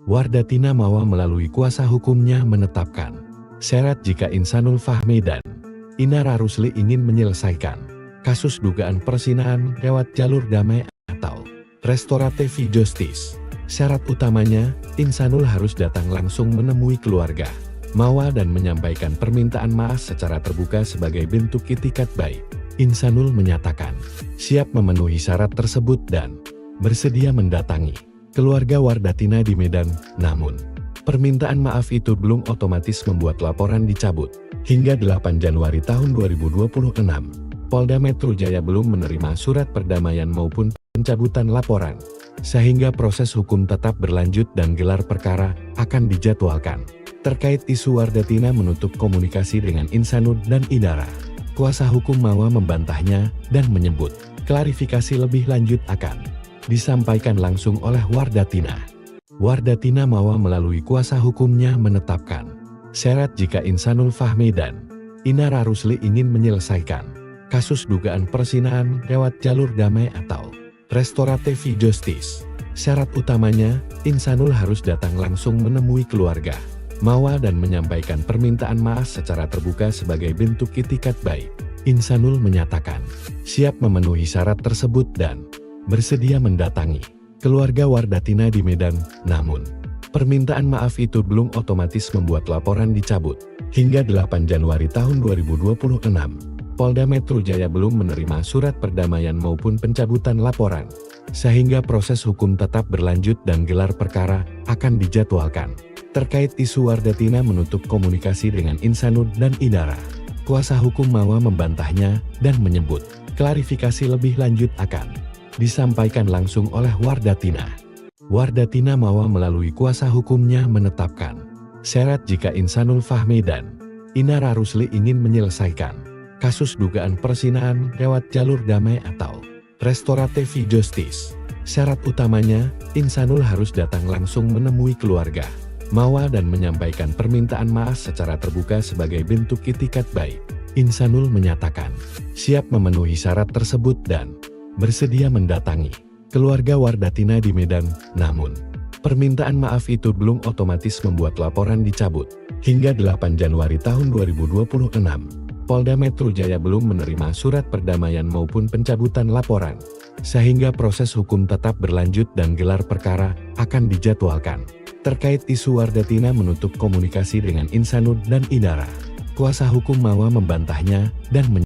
Wardatina Mawa melalui kuasa hukumnya menetapkan syarat jika Insanul Fahmi dan Inara Rusli ingin menyelesaikan kasus dugaan perzinaan lewat jalur damai atau restoratif justice. Syarat utamanya, Insanul harus datang langsung menemui keluarga Mawa dan menyampaikan permintaan maaf secara terbuka sebagai bentuk itikat baik. Insanul menyatakan siap memenuhi syarat tersebut dan bersedia mendatangi keluarga Wardatina di Medan. Namun, permintaan maaf itu belum otomatis membuat laporan dicabut. Hingga 8 Januari tahun 2026, Polda Metro Jaya belum menerima surat perdamaian maupun pencabutan laporan, sehingga proses hukum tetap berlanjut dan gelar perkara akan dijadwalkan. Terkait isu Wardatina menutup komunikasi dengan Insanul dan Inara, kuasa hukum Mawa membantahnya dan menyebut klarifikasi lebih lanjut akan disampaikan langsung oleh Wardatina. Wardatina Mawa melalui kuasa hukumnya menetapkan syarat jika Insanul Fahmi dan Inara Rusli ingin menyelesaikan kasus dugaan perzinaan lewat jalur damai atau restoratif justice. Syarat utamanya, Insanul harus datang langsung menemui keluarga Mawa dan menyampaikan permintaan maaf secara terbuka sebagai bentuk itikat baik. Insanul menyatakan siap memenuhi syarat tersebut dan bersedia mendatangi keluarga Wardatina di Medan. Namun, permintaan maaf itu belum otomatis membuat laporan dicabut. Hingga 8 Januari tahun 2026, Polda Metro Jaya belum menerima surat perdamaian maupun pencabutan laporan, sehingga proses hukum tetap berlanjut dan gelar perkara akan dijadwalkan. Terkait isu Wardatina menutup komunikasi dengan Insanul dan Inara, kuasa hukum Mawa membantahnya dan menyebut klarifikasi lebih lanjut akan disampaikan langsung oleh Wardatina. Wardatina Mawa melalui kuasa hukumnya menetapkan syarat jika Insanul Fahmi dan Inara Rusli ingin menyelesaikan kasus dugaan perzinaan lewat jalur damai atau restoratif justice. Syarat utamanya, Insanul harus datang langsung menemui keluarga Mawa dan menyampaikan permintaan maaf secara terbuka sebagai bentuk itikat baik. Insanul menyatakan siap memenuhi syarat tersebut dan bersedia mendatangi keluarga Wardatina di Medan. Namun, permintaan maaf itu belum otomatis membuat laporan dicabut. Hingga 8 Januari tahun 2026, Polda Metro Jaya belum menerima surat perdamaian maupun pencabutan laporan, sehingga proses hukum tetap berlanjut dan gelar perkara akan dijadwalkan. Terkait isu Wardatina menutup komunikasi dengan Insanul dan Inara, kuasa hukum Mawa membantahnya dan